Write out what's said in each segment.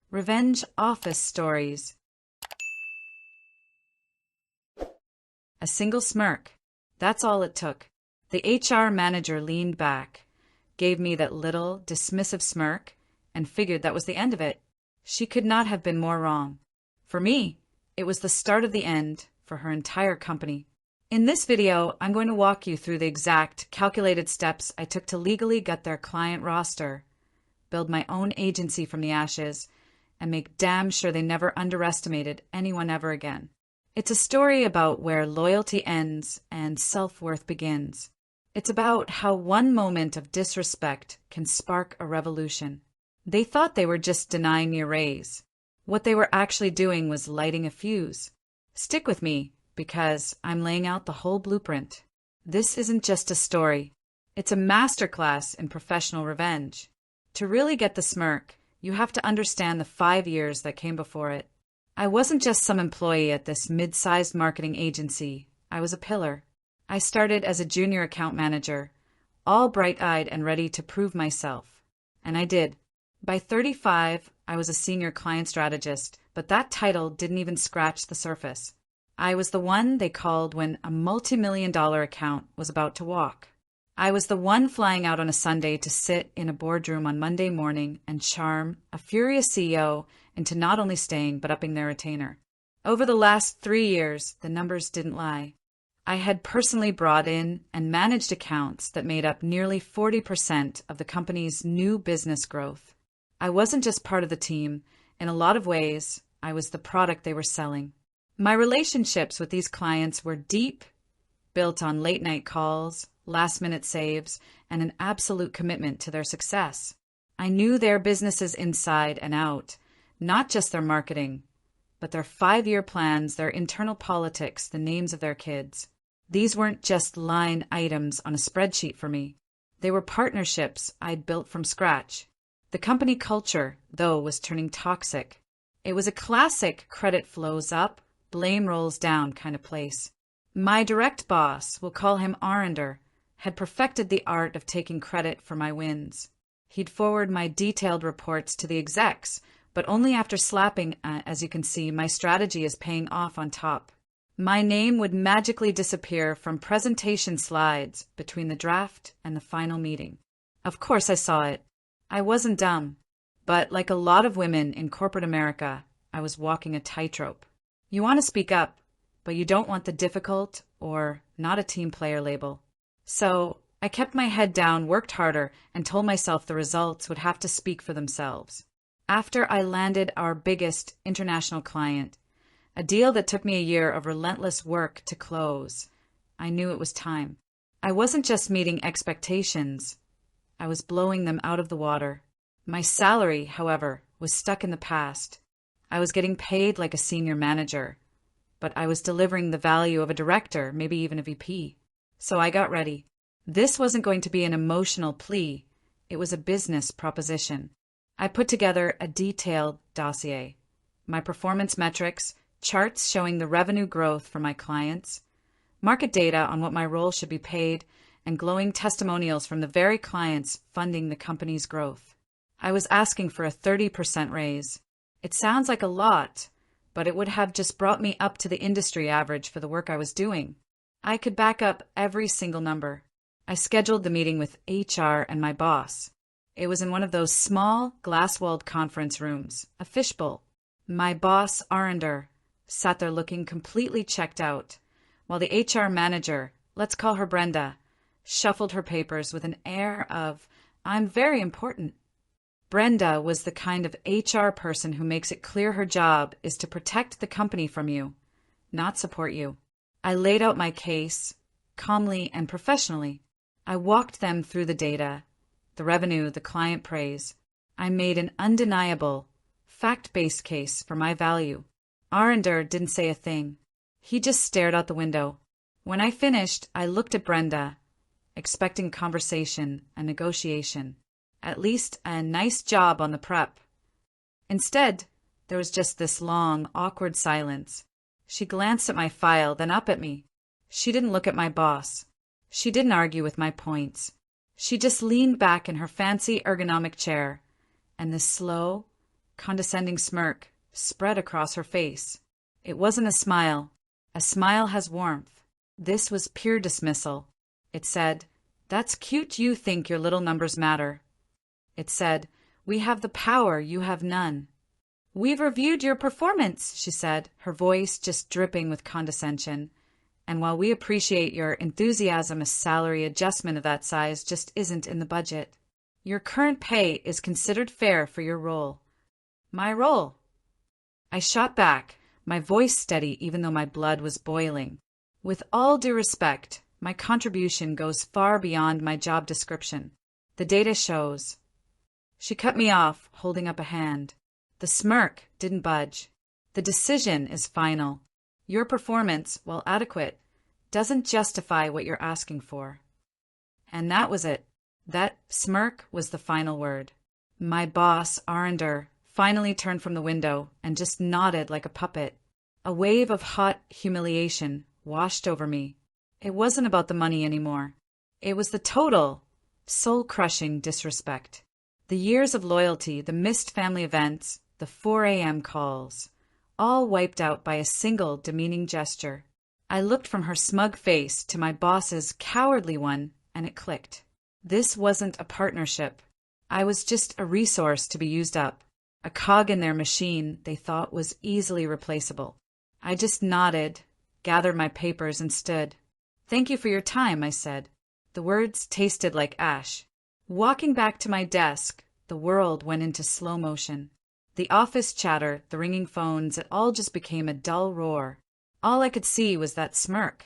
Revenge office stories. A single smirk. That's all it took. The HR manager leaned back, gave me that little, dismissive smirk, and figured that was the end of it. She could not have been more wrong. For me, it was the start of the end for her entire company. In this video, I'm going to walk you through the exact, calculated steps I took to legally gut their client roster, build my own agency from the ashes, and make damn sure they never underestimated anyone ever again. It's a story about where loyalty ends and self-worth begins. It's about how one moment of disrespect can spark a revolution. They thought they were just denying me a raise. What they were actually doing was lighting a fuse. Stick with me, because I'm laying out the whole blueprint. This isn't just a story. It's a masterclass in professional revenge. To really get the smirk, you have to understand the 5 years that came before it. I wasn't just some employee at this mid-sized marketing agency. I was a pillar. I started as a junior account manager, all bright-eyed and ready to prove myself. And I did. By 35, I was a senior client strategist, but that title didn't even scratch the surface. I was the one they called when a multi-million-dollar account was about to walk. I was the one flying out on a Sunday to sit in a boardroom on Monday morning and charm a furious CEO into not only staying but upping their retainer. Over the last 3 years, the numbers didn't lie. I had personally brought in and managed accounts that made up nearly 40% of the company's new business growth. I wasn't just part of the team. In a lot of ways, I was the product they were selling. My relationships with these clients were deep, built on late-night calls, last-minute saves, and an absolute commitment to their success. I knew their businesses inside and out, not just their marketing, but their 5-year plans, their internal politics, the names of their kids. These weren't just line items on a spreadsheet for me. They were partnerships I'd built from scratch. The company culture, though, was turning toxic. It was a classic credit flows up, blame rolls down kind of place. My direct boss, we'll call him Arendor, had perfected the art of taking credit for my wins. He'd forward my detailed reports to the execs, but only after slapping, as you can see, my strategy is paying off on top. My name would magically disappear from presentation slides between the draft and the final meeting. Of course I saw it. I wasn't dumb, but like a lot of women in corporate America, I was walking a tightrope. You want to speak up, but you don't want the difficult or not a team player label. So I kept my head down, worked harder, and told myself the results would have to speak for themselves. After I landed our biggest international client, a deal that took me a year of relentless work to close, I knew it was time. I wasn't just meeting expectations. I was blowing them out of the water. My salary, however, was stuck in the past. I was getting paid like a senior manager, but I was delivering the value of a director, maybe even a VP. So I got ready. This wasn't going to be an emotional plea. It was a business proposition. I put together a detailed dossier. My performance metrics, charts showing the revenue growth for my clients, market data on what my role should be paid, and glowing testimonials from the very clients funding the company's growth. I was asking for a 30% raise. It sounds like a lot, but it would have just brought me up to the industry average for the work I was doing. I could back up every single number. I scheduled the meeting with HR and my boss. It was in one of those small, glass-walled conference rooms, a fishbowl. My boss, Arendor, sat there looking completely checked out, while the HR manager, let's call her Brenda, shuffled her papers with an air of, I'm very important. Brenda was the kind of HR person who makes it clear her job is to protect the company from you, not support you. I laid out my case, calmly and professionally. I walked them through the data, the revenue, the client praise. I made an undeniable, fact-based case for my value. Arendor didn't say a thing. He just stared out the window. When I finished, I looked at Brenda, expecting conversation and negotiation, at least a nice job on the prep. Instead, there was just this long, awkward silence. She glanced at my file, then up at me. She didn't look at my boss. She didn't argue with my points. She just leaned back in her fancy ergonomic chair, and this slow, condescending smirk spread across her face. It wasn't a smile. A smile has warmth. This was pure dismissal. It said, "That's cute you think your little numbers matter." It said, "We have the power, you have none." "We've reviewed your performance," she said, her voice just dripping with condescension. "And while we appreciate your enthusiasm, a salary adjustment of that size just isn't in the budget. Your current pay is considered fair for your role." "My role?" I shot back, my voice steady even though my blood was boiling. "With all due respect, my contribution goes far beyond my job description. The data shows." She cut me off, holding up a hand. The smirk didn't budge. "The decision is final. Your performance, while adequate, doesn't justify what you're asking for." And that was it. That smirk was the final word. My boss, Arendor, finally turned from the window and just nodded like a puppet. A wave of hot humiliation washed over me. It wasn't about the money anymore. It was the total, soul-crushing disrespect. The years of loyalty, the missed family events, the 4 a.m. calls, all wiped out by a single demeaning gesture. I looked from her smug face to my boss's cowardly one, and it clicked. This wasn't a partnership. I was just a resource to be used up, a cog in their machine they thought was easily replaceable. I just nodded, gathered my papers, and stood. "Thank you for your time," I said. The words tasted like ash. Walking back to my desk, the world went into slow motion. The office chatter, the ringing phones, it all just became a dull roar. All I could see was that smirk.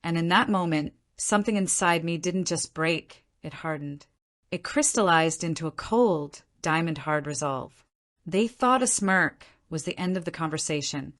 And in that moment, something inside me didn't just break, it hardened. It crystallized into a cold, diamond-hard resolve. They thought a smirk was the end of the conversation.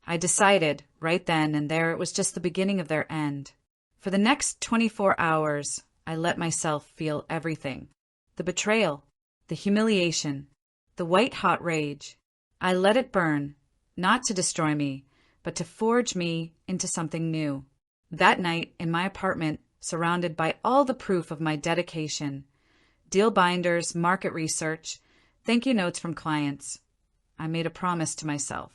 I decided, right then and there, it was just the beginning of their end. For the next 24 hours, I let myself feel everything. The betrayal, the humiliation, the white-hot rage. I let it burn, not to destroy me, but to forge me into something new. That night, in my apartment, surrounded by all the proof of my dedication, deal binders, market research, thank you notes from clients, I made a promise to myself.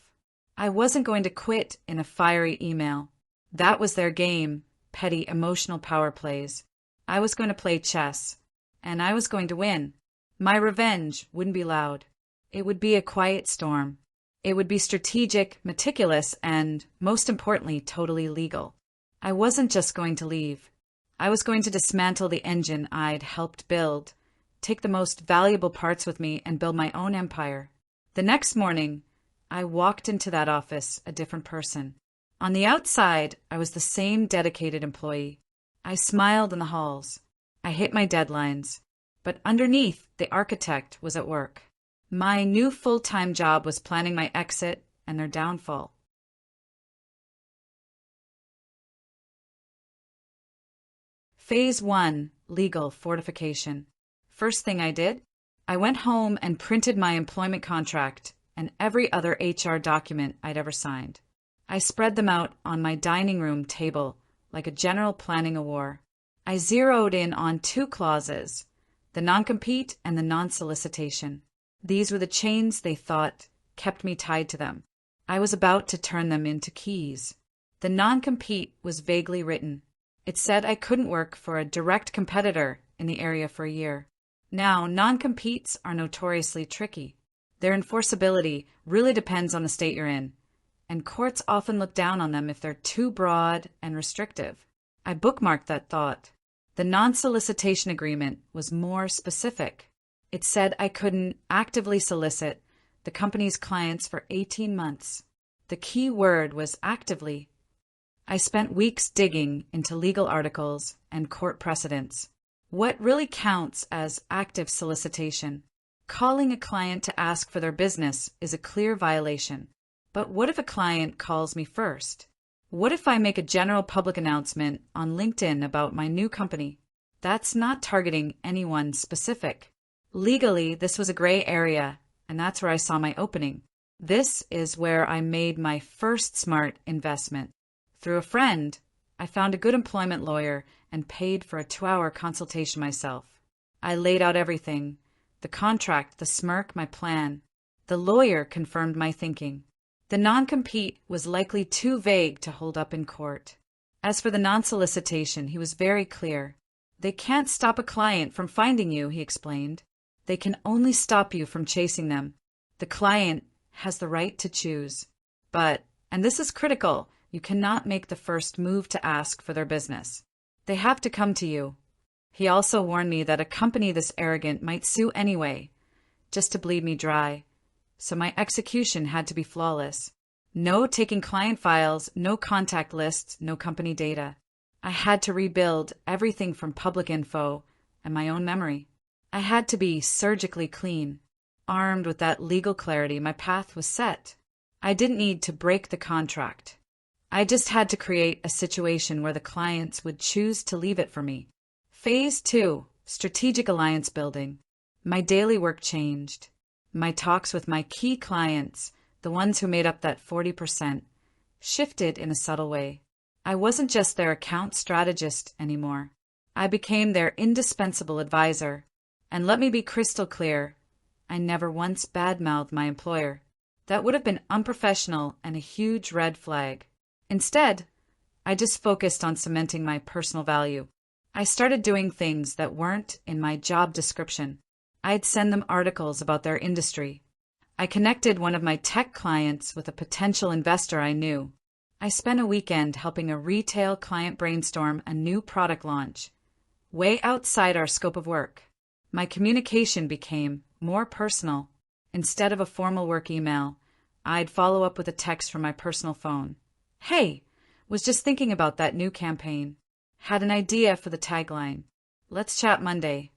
I wasn't going to quit in a fiery email. That was their game, petty emotional power plays. I was going to play chess, and I was going to win. My revenge wouldn't be loud. It would be a quiet storm. It would be strategic, meticulous, and, most importantly, totally legal. I wasn't just going to leave. I was going to dismantle the engine I'd helped build, take the most valuable parts with me, and build my own empire. The next morning, I walked into that office a different person. On the outside, I was the same dedicated employee. I smiled in the halls. I hit my deadlines. But underneath, the architect was at work. My new full-time job was planning my exit and their downfall. Phase 1, Legal Fortification. First thing I did, I went home and printed my employment contract and every other HR document I'd ever signed. I spread them out on my dining room table like a general planning a war. I zeroed in on 2 clauses, the non-compete and the non-solicitation. These were the chains they thought kept me tied to them. I was about to turn them into keys. The non-compete was vaguely written. It said I couldn't work for a direct competitor in the area for a year. Now, non-competes are notoriously tricky. Their enforceability really depends on the state you're in, and courts often look down on them if they're too broad and restrictive. I bookmarked that thought. The non-solicitation agreement was more specific. It said I couldn't actively solicit the company's clients for 18 months. The key word was actively. I spent weeks digging into legal articles and court precedents. What really counts as active solicitation? Calling a client to ask for their business is a clear violation. But what if a client calls me first? What if I make a general public announcement on LinkedIn about my new company? That's not targeting anyone specific. Legally, this was a gray area, and that's where I saw my opening. This is where I made my first smart investment. Through a friend, I found a good employment lawyer and paid for a 2-hour consultation myself. I laid out everything, the contract, the smirk, my plan. The lawyer confirmed my thinking. The non-compete was likely too vague to hold up in court. As for the non-solicitation, he was very clear. They can't stop a client from finding you, he explained. They can only stop you from chasing them. The client has the right to choose. But, and this is critical, you cannot make the first move to ask for their business. They have to come to you. He also warned me that a company this arrogant might sue anyway, just to bleed me dry. So my execution had to be flawless. No taking client files, no contact lists, no company data. I had to rebuild everything from public info and my own memory. I had to be surgically clean. Armed with that legal clarity, my path was set. I didn't need to break the contract. I just had to create a situation where the clients would choose to leave it for me. Phase 2, strategic alliance building. My daily work changed. My talks with my key clients, the ones who made up that 40%, shifted in a subtle way. I wasn't just their account strategist anymore. I became their indispensable advisor. And let me be crystal clear, I never once badmouthed my employer. That would have been unprofessional and a huge red flag. Instead, I just focused on cementing my personal value. I started doing things that weren't in my job description. I'd send them articles about their industry. I connected one of my tech clients with a potential investor I knew. I spent a weekend helping a retail client brainstorm a new product launch, way outside our scope of work. My communication became more personal. Instead of a formal work email, I'd follow up with a text from my personal phone. Hey, was just thinking about that new campaign. Had an idea for the tagline. Let's chat Monday.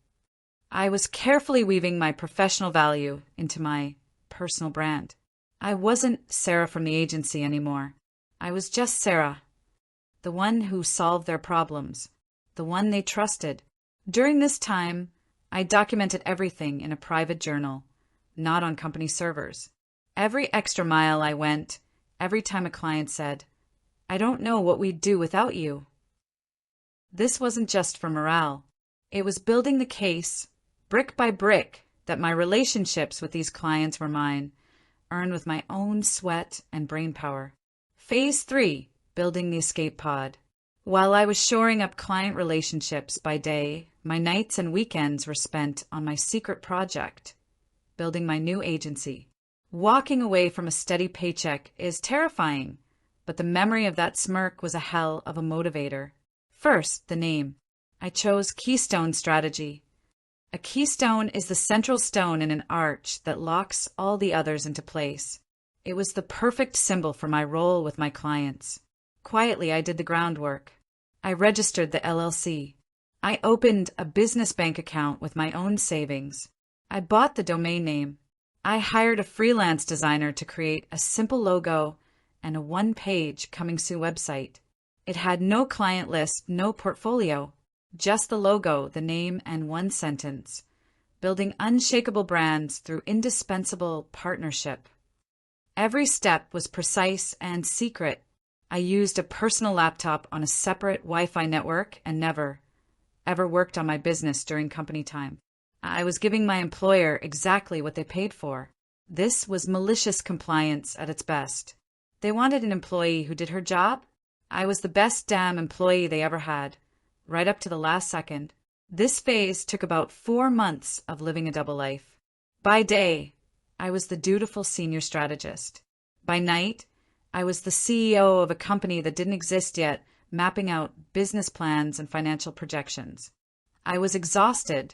I was carefully weaving my professional value into my personal brand. I wasn't Sarah from the agency anymore. I was just Sarah, the one who solved their problems, the one they trusted. During this time, I documented everything in a private journal, not on company servers. Every extra mile I went, every time a client said, I don't know what we'd do without you. This wasn't just for morale. It was building the case, brick by brick, that my relationships with these clients were mine, earned with my own sweat and brainpower. Phase 3, building the escape pod. While I was shoring up client relationships by day, my nights and weekends were spent on my secret project, building my new agency. Walking away from a steady paycheck is terrifying, but the memory of that smirk was a hell of a motivator. First, the name. I chose Keystone Strategy. A keystone is the central stone in an arch that locks all the others into place. It was the perfect symbol for my role with my clients. Quietly, I did the groundwork. I registered the LLC. I opened a business bank account with my own savings. I bought the domain name. I hired a freelance designer to create a simple logo and a one-page coming soon website. It had no client list, no portfolio, just the logo, the name, and one sentence. Building unshakable brands through indispensable partnership. Every step was precise and secret. I used a personal laptop on a separate Wi-Fi network and never, ever worked on my business during company time. I was giving my employer exactly what they paid for. This was malicious compliance at its best. They wanted an employee who did her job. I was the best damn employee they ever had, right up to the last second. This phase took about 4 months of living a double life. By day, I was the dutiful senior strategist. By night, I was the CEO of a company that didn't exist yet, mapping out business plans and financial projections. I was exhausted,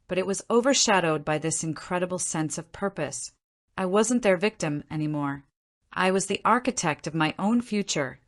but it was overshadowed by this incredible sense of purpose. I wasn't their victim anymore. I was the architect of my own future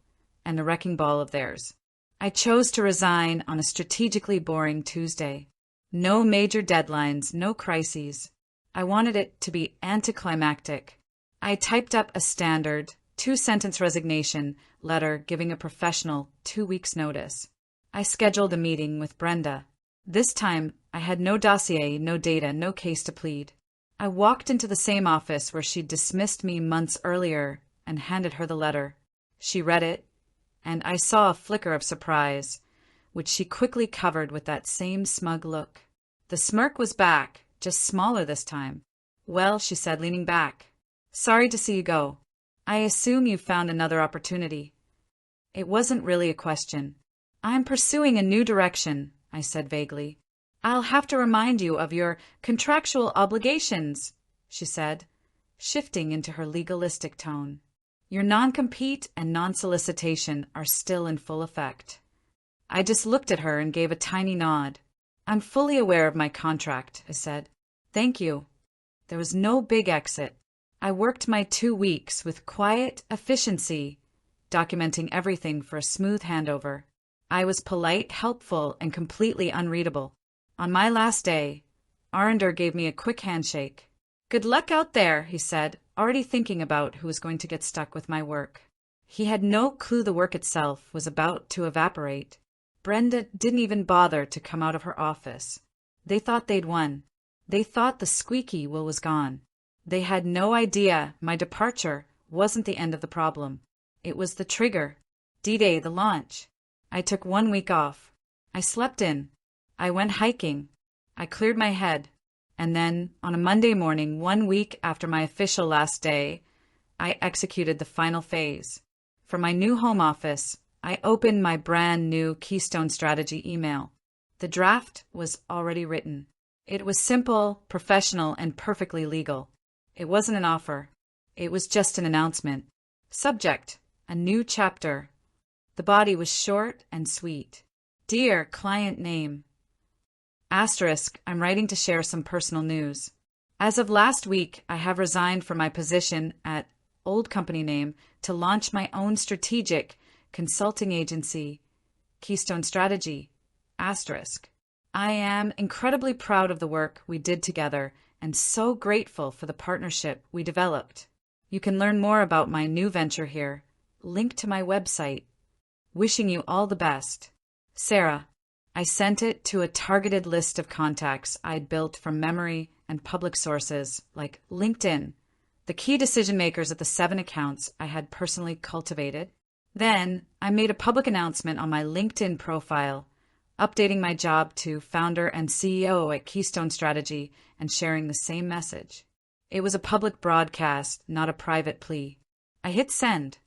and the wrecking ball of theirs. I chose to resign on a strategically boring Tuesday. No major deadlines, no crises. I wanted it to be anticlimactic. I typed up a standard 2-sentence resignation letter giving a professional 2 weeks' notice. I scheduled a meeting with Brenda. This time, I had no dossier, no data, no case to plead. I walked into the same office where she'd dismissed me months earlier and handed her the letter. She read it, and I saw a flicker of surprise, which she quickly covered with that same smug look. The smirk was back, just smaller this time. Well, she said, leaning back. Sorry to see you go. I assume you found another opportunity. It wasn't really a question. I'm pursuing a new direction, I said vaguely. I'll have to remind you of your contractual obligations, she said, shifting into her legalistic tone. Your non-compete and non-solicitation are still in full effect. I just looked at her and gave a tiny nod. I'm fully aware of my contract, I said. Thank you. There was no big exit. I worked my 2 weeks with quiet efficiency, documenting everything for a smooth handover. I was polite, helpful, and completely unreadable. On my last day, Arendor gave me a quick handshake. Good luck out there, he said, already thinking about who was going to get stuck with my work. He had no clue the work itself was about to evaporate. Brenda didn't even bother to come out of her office. They thought they'd won. They thought the squeaky wheel was gone. They had no idea my departure wasn't the end of the problem. It was the trigger. D-Day, the launch. I took 1 week off. I slept in. I went hiking. I cleared my head. And then, on a Monday morning, 1 week after my official last day, I executed the final phase. From my new home office, I opened my brand new Keystone strategy email. The draft was already written. It was simple, professional, and perfectly legal. It wasn't an offer. It was just an announcement. Subject: a new chapter. The body was short and sweet. Dear client name. Asterisk, I'm writing to share some personal news. As of last week, I have resigned from my position at old company name to launch my own strategic consulting agency, Keystone Strategy. Asterisk. I am incredibly proud of the work we did together and so grateful for the partnership we developed. You can learn more about my new venture here. Link to my website. Wishing you all the best. Sarah. I sent it to a targeted list of contacts I'd built from memory and public sources like LinkedIn, the key decision makers at the 7 accounts I had personally cultivated. Then I made a public announcement on my LinkedIn profile, updating my job to founder and CEO at Keystone Strategy and sharing the same message. It was a public broadcast, not a private plea. I hit send,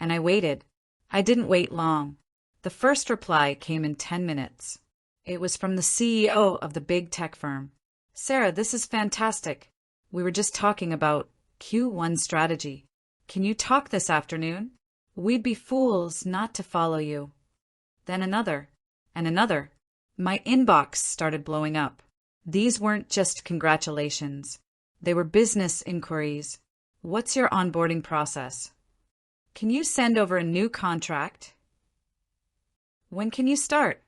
and I waited. I didn't wait long. The first reply came in 10 minutes. It was from the CEO of the big tech firm. Sarah, this is fantastic. We were just talking about Q1 strategy. Can you talk this afternoon? We'd be fools not to follow you. Then another, and another. My inbox started blowing up. These weren't just congratulations. They were business inquiries. What's your onboarding process? Can you send over a new contract? When can you start?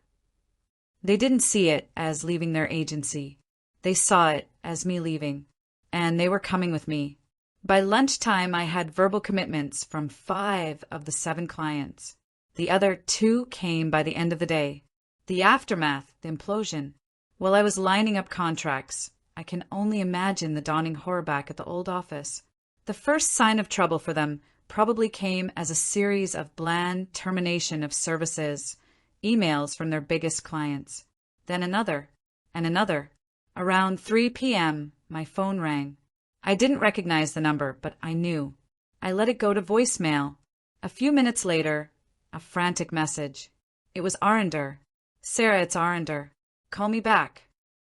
They didn't see it as leaving their agency. They saw it as me leaving, and they were coming with me. By lunchtime, I had verbal commitments from 5 of the 7 clients. The other 2 came by the end of the day. The aftermath, the implosion. While I was lining up contracts, I can only imagine the dawning horror back at the old office. The first sign of trouble for them probably came as a series of bland termination of services emails from their biggest clients. Then another, and another. Around 3 p.m., my phone rang. I didn't recognize the number, but I knew. I let it go to voicemail. A few minutes later, a frantic message. It was Arendor. Sarah, it's Arendor. Call me back.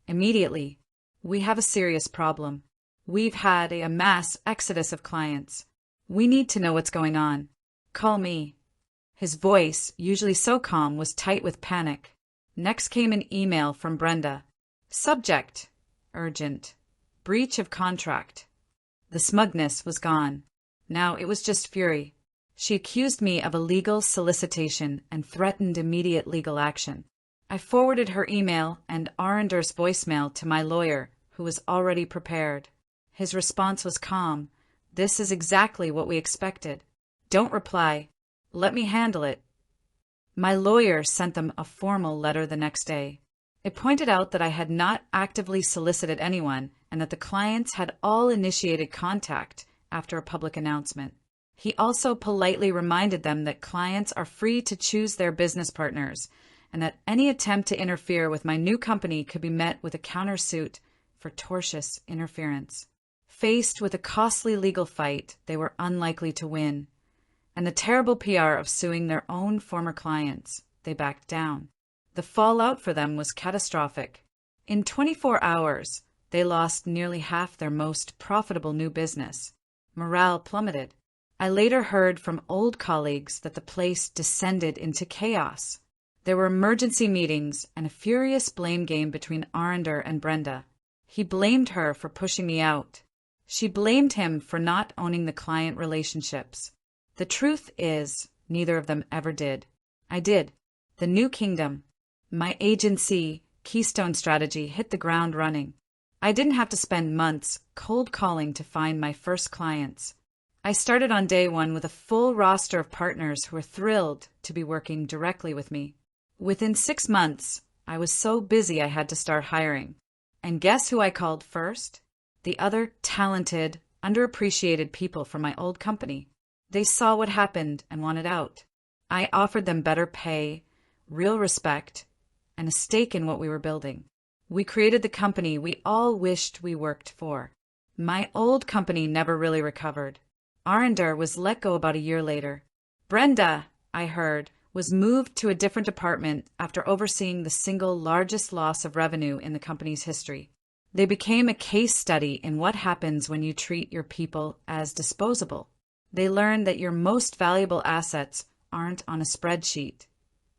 Immediately. We have a serious problem. We've had a mass exodus of clients. We need to know what's going on. Call me. His voice, usually so calm, was tight with panic. Next came an email from Brenda. Subject: urgent. Breach of contract. The smugness was gone. Now it was just fury. She accused me of illegal solicitation and threatened immediate legal action. I forwarded her email and Arendor's voicemail to my lawyer, who was already prepared. His response was calm. This is exactly what we expected. Don't reply. Let me handle it. My lawyer sent them a formal letter the next day. It pointed out that I had not actively solicited anyone and that the clients had all initiated contact after a public announcement. He also politely reminded them that clients are free to choose their business partners and that any attempt to interfere with my new company could be met with a countersuit for tortious interference. Faced with a costly legal fight they were unlikely to win, and the terrible PR of suing their own former clients, they backed down. The fallout for them was catastrophic. In 24 hours, they lost nearly half their most profitable new business. Morale plummeted. I later heard from old colleagues that the place descended into chaos. There were emergency meetings and a furious blame game between Arendor and Brenda. He blamed her for pushing me out. She blamed him for not owning the client relationships. The truth is, neither of them ever did. I did. The new kingdom, my agency, Keystone strategy, hit the ground running. I didn't have to spend months cold calling to find my first clients. I started on day one with a full roster of partners who were thrilled to be working directly with me. Within 6 months, I was so busy I had to start hiring. And guess who I called first? The other talented, underappreciated people from my old company. They saw what happened and wanted out. I offered them better pay, real respect, and a stake in what we were building. We created the company we all wished we worked for. My old company never really recovered. Arendor was let go about a year later. Brenda, I heard, was moved to a different department after overseeing the single largest loss of revenue in the company's history. They became a case study in what happens when you treat your people as disposable. They learned that your most valuable assets aren't on a spreadsheet.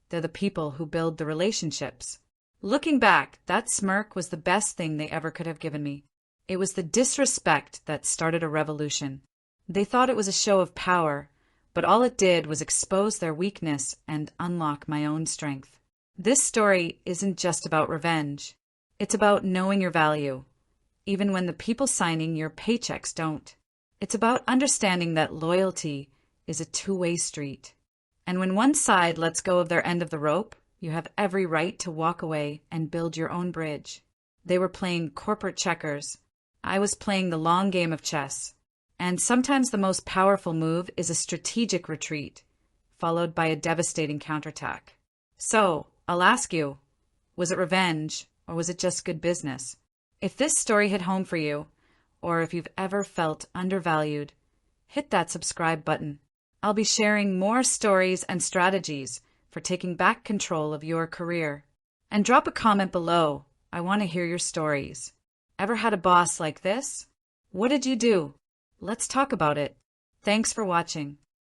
They're the people who build the relationships. Looking back, that smirk was the best thing they ever could have given me. It was the disrespect that started a revolution. They thought it was a show of power, but all it did was expose their weakness and unlock my own strength. This story isn't just about revenge. It's about knowing your value, even when the people signing your paychecks don't. It's about understanding that loyalty is a two-way street. And when one side lets go of their end of the rope, you have every right to walk away and build your own bridge. They were playing corporate checkers. I was playing the long game of chess. And sometimes the most powerful move is a strategic retreat, followed by a devastating counterattack. So, I'll ask you, was it revenge, or was it just good business? If this story hit home for you, or if you've ever felt undervalued, hit that subscribe button. I'll be sharing more stories and strategies for taking back control of your career. And drop a comment below. I want to hear your stories. Ever had a boss like this? What did you do? Let's talk about it. Thanks for watching.